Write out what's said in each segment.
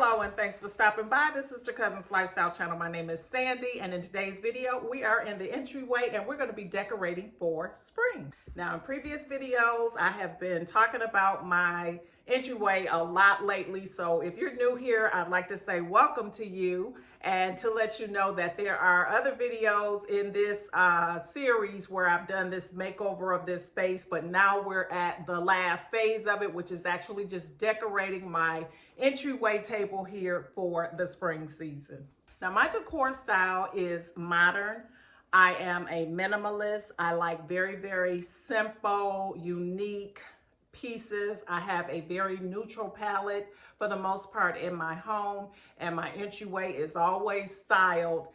Hello and thanks for stopping by. This is your cousin's lifestyle channel. My name is Sandy, and in today's video we are in the entryway and we're going to be decorating for spring. Now in previous videos I have been talking about my entryway a lot lately, so if you're new here I'd like to say welcome to you and to let you know that there are other videos in this series where I've done this makeover of this space, but now we're at the last phase of it, which is actually just decorating my entryway table here for the spring season. Now my decor style is modern. I am a minimalist. I like very simple, unique pieces. I have a very neutral palette for the most part in my home, and my entryway is always styled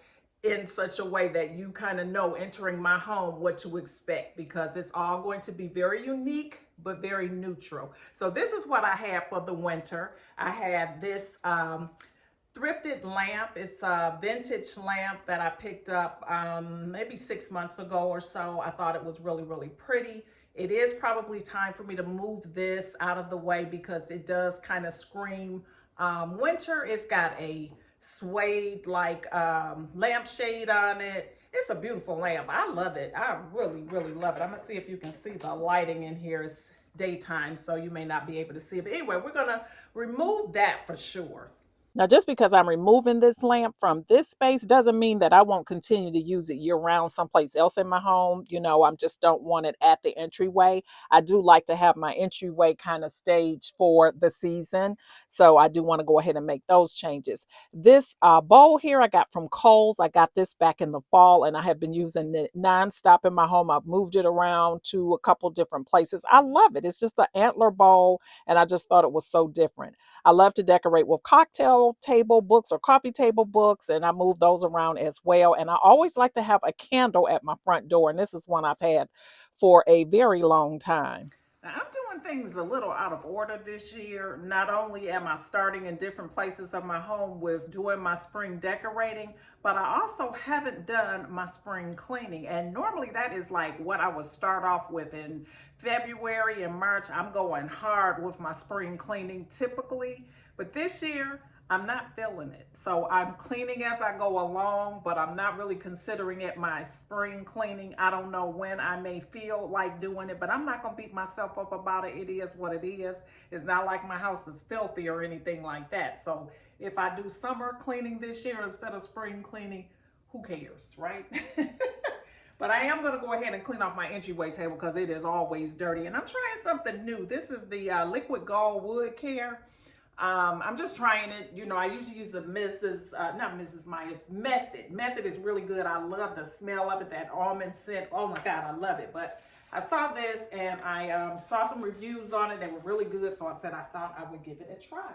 in such a way that you kind of know entering my home what to expect, because it's all going to be very unique but very neutral. So this is what I had for the winter. I had this thrifted lamp. It's a vintage lamp that I picked up maybe 6 months ago or so. I thought it was really pretty. It is probably time for me to move this out of the way because it does kind of scream winter. It's got a suede like lampshade on it. It's a beautiful lamp. I love it. I really love it. I'm gonna see if you can see the lighting in here. It's daytime, so you may not be able to see it. But anyway, we're gonna remove that for sure. Now, just because I'm removing this lamp from this space doesn't mean that I won't continue to use it year round someplace else in my home. You know, I just don't want it at the entryway. I do like to have my entryway kind of staged for the season. So I do want to go ahead and make those changes. This bowl here I got from Kohl's. I got this back in the fall and I have been using it nonstop in my home. I've moved it around to a couple different places. I love it. It's just the antler bowl and I just thought it was so different. I love to decorate with cocktail table books or coffee table books, and I move those around as well. And I always like to have a candle at my front door, and this is one I've had for a very long time. Now, I'm doing things a little out of order this year. Not only am I starting in different places of my home with doing my spring decorating, but I also haven't done my spring cleaning. And normally that is like what I would start off with in February and March. I'm going hard with my spring cleaning typically, but this year I'm not feeling it. So I'm cleaning as I go along, but I'm not really considering it my spring cleaning. I don't know when I may feel like doing it, but I'm not gonna beat myself up about it. It is what it is. It's not like my house is filthy or anything like that. So if I do summer cleaning this year instead of spring cleaning, who cares, right? But I am gonna go ahead and clean off my entryway table because it is always dirty. And I'm trying something new. This is the Liquid Gold Wood Care. I'm just trying it. You know, I usually use the not Mrs. Myers, Method. Method is really good. I love the smell of it, that almond scent. Oh my God, I love it. But I saw this and I saw some reviews on it. They were really good. So I said I thought I would give it a try.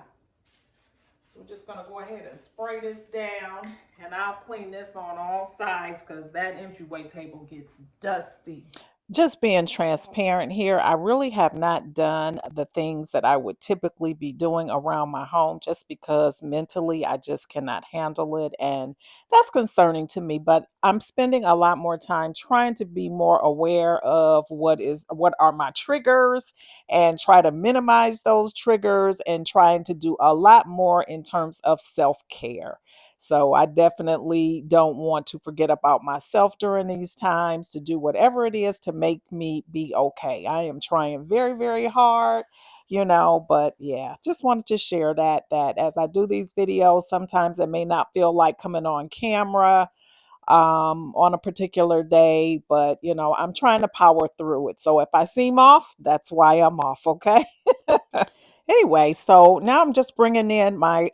So we're just gonna go ahead and spray this down, and I'll clean this on all sides because that entryway table gets dusty. Just being transparent here, I really have not done the things that I would typically be doing around my home just because mentally I just cannot handle it. And that's concerning to me. But I'm spending a lot more time trying to be more aware of what are my triggers and try to minimize those triggers and trying to do a lot more in terms of self-care. So I definitely don't want to forget about myself during these times to do whatever it is to make me be okay. I am trying very hard, but yeah, just wanted to share that as I do these videos, sometimes it may not feel like coming on camera on a particular day, but I'm trying to power through it. So if I seem off, that's why I'm off, okay? Anyway, so now I'm just bringing in my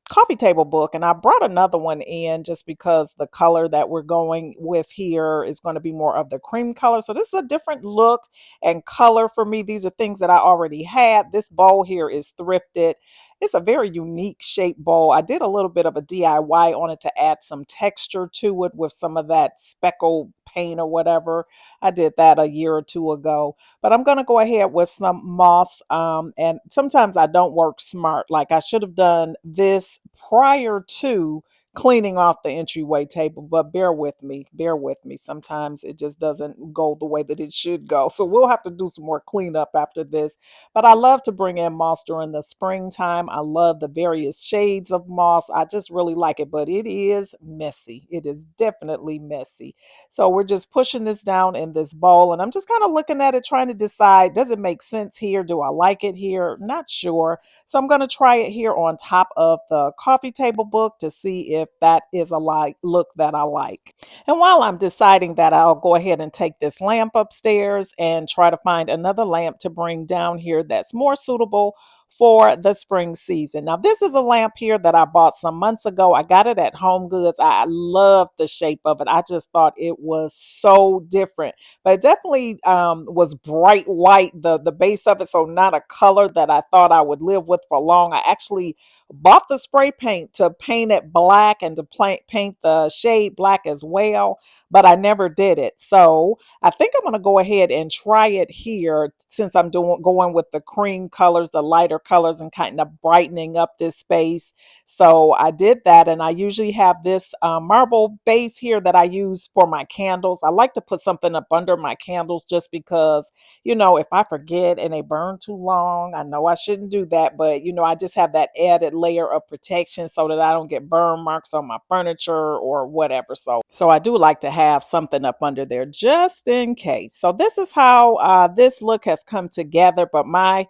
coffee table book, and I brought another one in just because the color that we're going with here is going to be more of the cream color. So this is a different look and color for me. These are things that I already had. This bowl here is thrifted. It's a very unique shaped bowl. I did a little bit of a DIY on it to add some texture to it with some of that speckled paint or whatever. I did that a year or two ago. But I'm going to go ahead with some moss. And sometimes I don't work smart. Like I should have done this prior to cleaning off the entryway table, but bear with me. Bear with me. Sometimes it just doesn't go the way that it should go. So we'll have to do some more cleanup after this. But I love to bring in moss during the springtime. I love the various shades of moss. I just really like it, but it is messy. It is definitely messy. So we're just pushing this down in this bowl, and I'm just kind of looking at it, trying to decide, does it make sense here? Do I like it here? Not sure. So I'm going to try it here on top of the coffee table book to see if that is a look that I like. And while I'm deciding that, I'll go ahead and take this lamp upstairs and try to find another lamp to bring down here that's more suitable for the spring season. Now, this is a lamp here that I bought some months ago. I got it at Home Goods. I love the shape of it. I just thought it was so different, but it definitely was bright white, the base of it, so not a color that I thought I would live with for long. I actually bought the spray paint to paint it black and to paint the shade black as well, but I never did it. So I think I'm going to go ahead and try it here since I'm going with the cream colors, the lighter colors, and kind of brightening up this space. So I did that, and I usually have this marble base here that I use for my candles. I like to put something up under my candles just because, if I forget and they burn too long, I know I shouldn't do that, but I just have that added layer of protection so that I don't get burn marks on my furniture or whatever. So I do like to have something up under there just in case. So this is how this look has come together, but my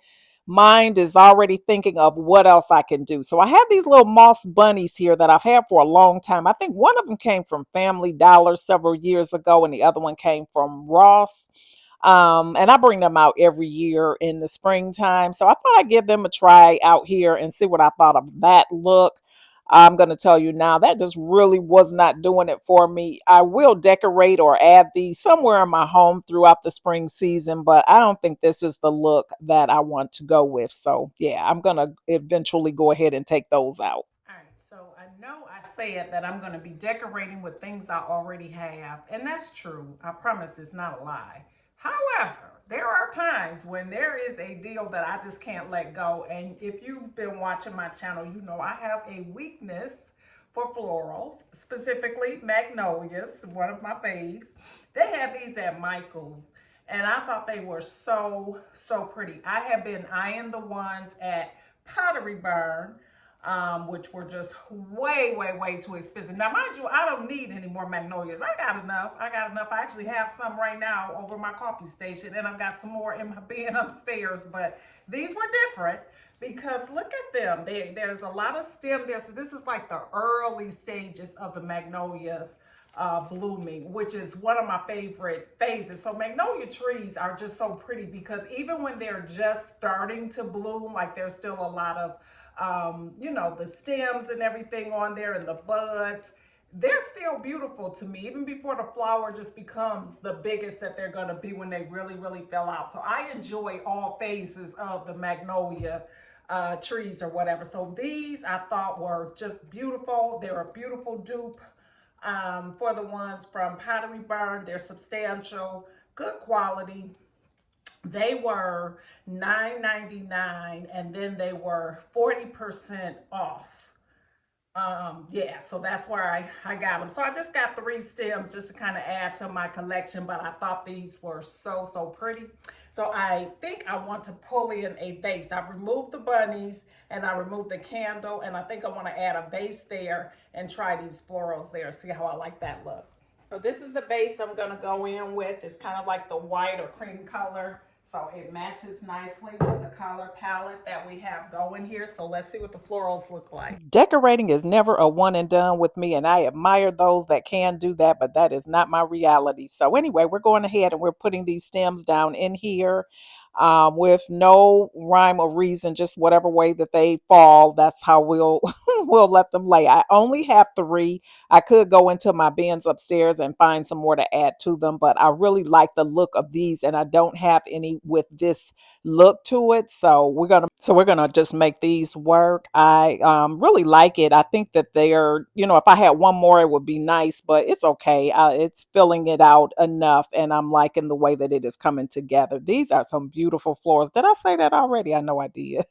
mind is already thinking of what else I can do. So I have these little moss bunnies here that I've had for a long time. I think one of them came from Family Dollar several years ago, and the other one came from Ross. And I bring them out every year in the springtime. So I thought I'd give them a try out here and see what I thought of that look. I'm going to tell you now, that just really was not doing it for me. I will decorate or add these somewhere in my home throughout the spring season, but I don't think this is the look that I want to go with. So, yeah, I'm going to eventually go ahead and take those out. All right, so I know I said that I'm going to be decorating with things I already have, and that's true. I promise it's not a lie. However, there are times when there is a deal that I just can't let go. And if you've been watching my channel, you know I have a weakness for florals, specifically magnolias, one of my faves. They have these at Michael's, and I thought they were so, so pretty. I have been eyeing the ones at Pottery Barn, which were just way, way, way too expensive. Now, mind you, I don't need any more magnolias. I got enough. I actually have some right now over my coffee station, and I've got some more in my bin upstairs. But these were different because look at them. There's a lot of stem there. So this is like the early stages of the magnolias blooming, which is one of my favorite phases. So magnolia trees are just so pretty because even when they're just starting to bloom, like there's still a lot of the stems and everything on there and the buds, they're still beautiful to me, even before the flower just becomes the biggest that they're going to be when they really, really fill out. So I enjoy all phases of the magnolia trees or whatever. So these I thought were just beautiful. They're a beautiful dupe for the ones from Pottery Barn. They're substantial, good quality. They were $9.99 and then they were 40% off. Yeah, so that's where I got them. So I just got 3 stems just to kind of add to my collection, but I thought these were so, so pretty. So I think I want to pull in a vase. I've removed the bunnies and I removed the candle, and I think I want to add a vase there and try these florals there, see how I like that look. So this is the vase I'm going to go in with. It's kind of like the white or cream color. So it matches nicely with the color palette that we have going here. So let's see what the florals look like. Decorating is never a one and done with me, and I admire those that can do that, but that is not my reality. So anyway, we're going ahead and we're putting these stems down in here with no rhyme or reason, just whatever way that they fall. That's how we'll we'll let them lay. I only have 3. I could go into my bins upstairs and find some more to add to them, but I really like the look of these, and I don't have any with this look to it. So we're gonna just make these work. I really like it. I think that they are, if I had one more, it would be nice, but it's okay. It's filling it out enough, and I'm liking the way that it is coming together. These are some beautiful florals. Did I say that already? I know I did.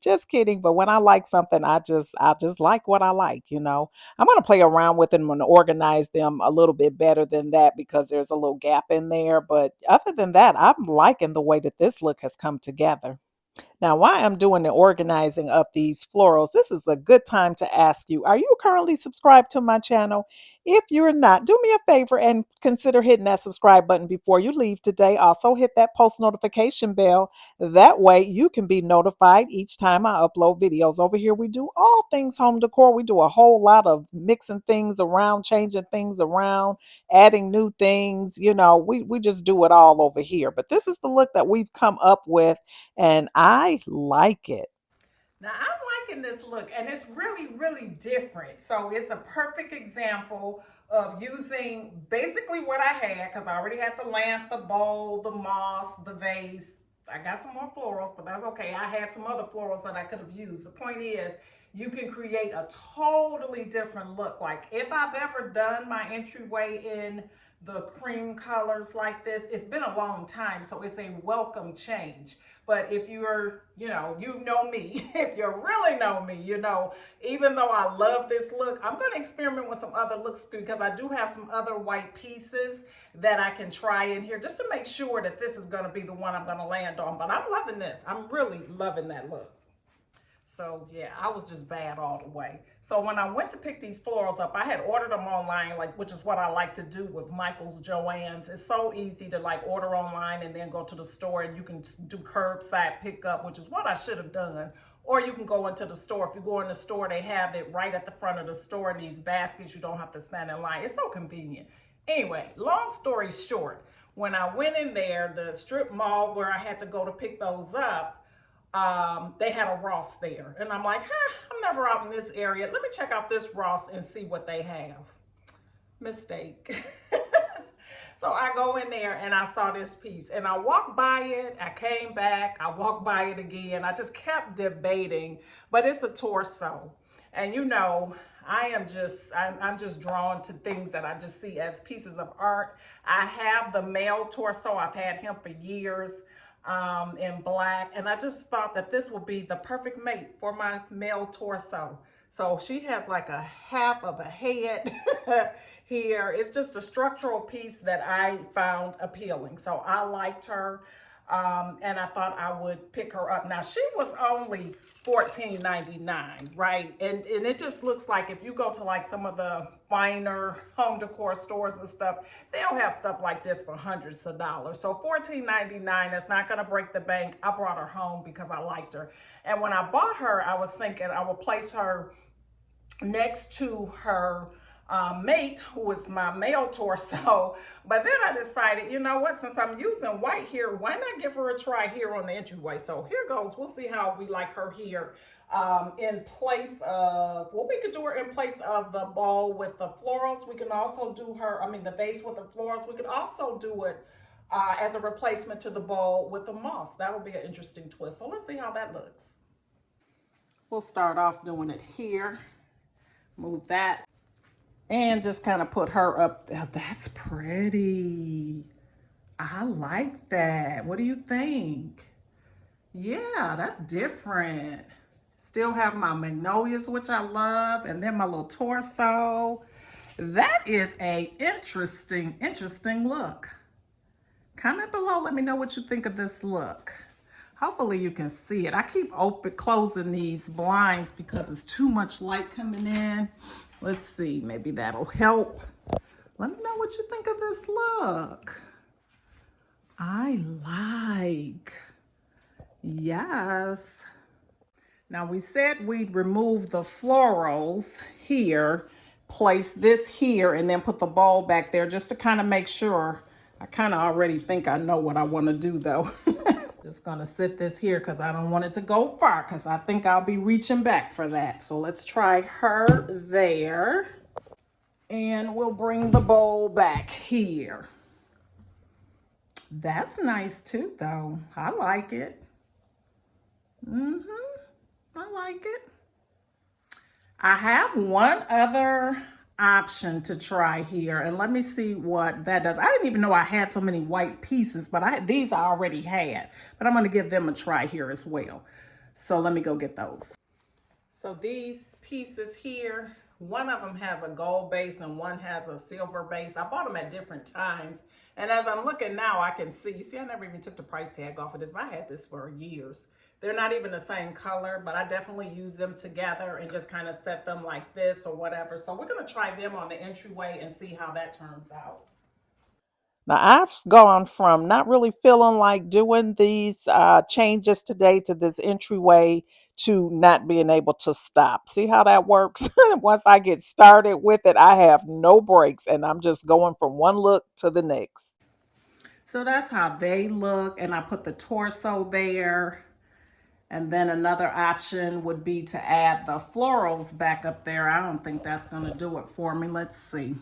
Just kidding. But when I like something, I just like what I like, you know. I'm gonna play around with them and organize them a little bit better than that because there's a little gap in there. But other than that, I'm liking the way that this look has come together. Now, while I'm doing the organizing of these florals, this is a good time to ask you, are you currently subscribed to my channel? If you're not, do me a favor and consider hitting that subscribe button before you leave today. Also, hit that post notification bell. That way, you can be notified each time I upload videos. Over here, we do all things home decor. We do a whole lot of mixing things around, changing things around, adding new things. You know, we just do it all over here. But this is the look that we've come up with and I like it. Now I'm liking this look and it's really, really different. So it's a perfect example of using basically what I had because I already had the lamp, the bowl, the moss, the vase. I got some more florals, but that's okay. I had some other florals that I could have used. The point is you can create a totally different look. Like if I've ever done my entryway in the cream colors like this, it's been a long time, so it's a welcome change. But if you're, you know me, if you really know me, you know, even though I love this look, I'm going to experiment with some other looks because I do have some other white pieces that I can try in here just to make sure that this is going to be the one I'm going to land on. But I'm loving this. I'm really loving that look. So yeah, I was just bad all the way. So when I went to pick these florals up, I had ordered them online, like, which is what I like to do with Michael's, Joann's. It's so easy to like order online and then go to the store and you can do curbside pickup, which is what I should have done. Or you can go into the store. If you go in the store, they have it right at the front of the store in these baskets. You don't have to stand in line. It's so convenient. Anyway, long story short, when I went in there, the strip mall where I had to go to pick those up, they had a Ross there. And I'm like, I'm never out in this area. Let me check out this Ross and see what they have. Mistake. So I go in there and I saw this piece and I walked by it. I came back. I walked by it again. I just kept debating, but it's a torso. And you know, I'm just drawn to things that I just see as pieces of art. I have the male torso. I've had him for years. In black, and I just thought that this would be the perfect mate for my male torso. So she has like a half of a head here. It's just a structural piece that I found appealing. So I liked her, and I thought I would pick her up. Now she was only $14.99, right? And it just looks like if you go to like some of the finer home decor stores and stuff, they'll have stuff like this for hundreds of dollars. So $14.99, that's not gonna break the bank. I brought her home because I liked her. And when I bought her, I was thinking I would place her next to her mate, who is my male torso. But then I decided, you know what, since I'm using white here, why not give her a try here on the entryway? So here goes. We'll see how we like her here in place of, well, we could do her in place of the bowl with the florals. We can also do her, the vase with the florals. We could also do it as a replacement to the bowl with the moss. That would be an interesting twist. So let's see how that looks. We'll start off doing it here. Move that. And just kind of put her up there. That's pretty. I like that. What do you think? Yeah, that's different. Still have my magnolias, which I love, and then my little torso. That is a interesting look. Comment below, let me know what you think of this look. Hopefully you can see it. I keep closing these blinds because it's too much light coming in. Let's see, maybe that'll help. Let me know what you think of this look. I like. Yes. Now we said we'd remove the florals here, place this here, and then put the bowl back there just to kind of make sure. I kind of already think I know what I want to do though. Just gonna sit this here because I don't want it to go far because I think I'll be reaching back for that. So let's try her there. And we'll bring the bowl back here. That's nice too though. I like it. I like it. I have one other option to try here, and let me see what that does. I didn't even know I had so many white pieces, but these I already had, but I'm going to give them a try here as well. So let me go get those. So these pieces here, one of them has a gold base and one has a silver base. I bought them at different times. And as I'm looking now, I can see, you see, I never even took the price tag off of this, but I had this for years. They're not even the same color, but I definitely use them together and just kind of set them like this or whatever. So we're going to try them on the entryway and see how that turns out. Now, I've gone from not really feeling like doing these changes today to this entryway to not being able to stop. See how that works? Once I get started with it, I have no breaks and I'm just going from one look to the next. So that's how they look. And I put the torso there. And then another option would be to add the florals back up there. I don't think that's going to do it for me. Let's see.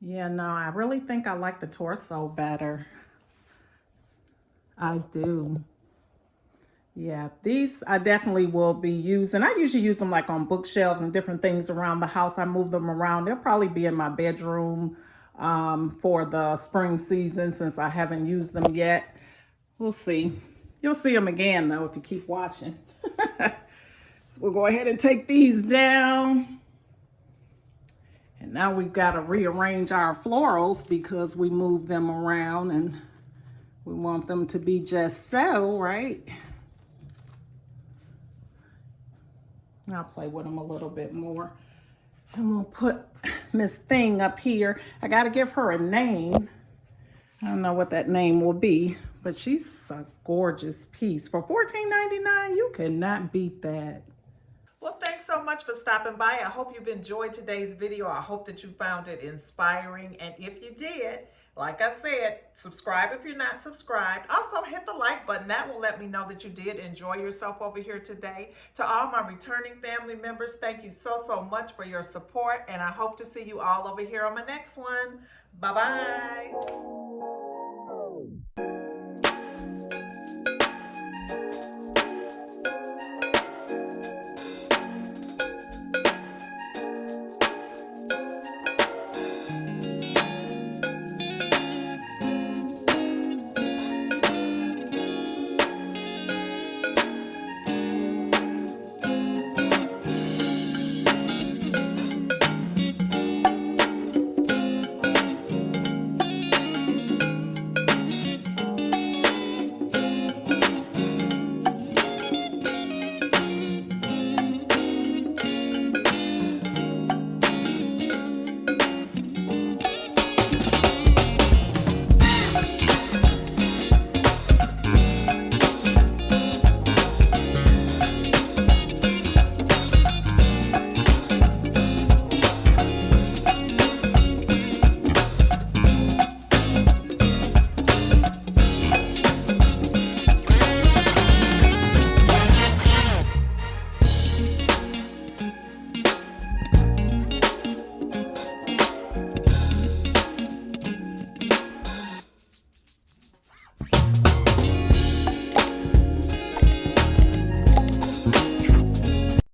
Yeah, no, I really think I like the torso better. I do. Yeah, these I definitely will be using. I usually use them like on bookshelves and different things around the house. I move them around. They'll probably be in my bedroom for the spring season since I haven't used them yet. We'll see. You'll see them again though if you keep watching. So we'll go ahead and take these down. And now we've got to rearrange our florals because we moved them around and we want them to be just so, right? I'll play with them a little bit more. And we'll put Miss Thing up here. I got to give her a name. I don't know what that name will be, but she's a gorgeous piece. For $14.99, you cannot beat that. Well, thanks so much for stopping by. I hope you've enjoyed today's video. I hope that you found it inspiring. And if you did, like I said, subscribe if you're not subscribed. Also, hit the like button. That will let me know that you did enjoy yourself over here today. To all my returning family members, thank you so much for your support. And I hope to see you all over here on my next one. Bye-bye.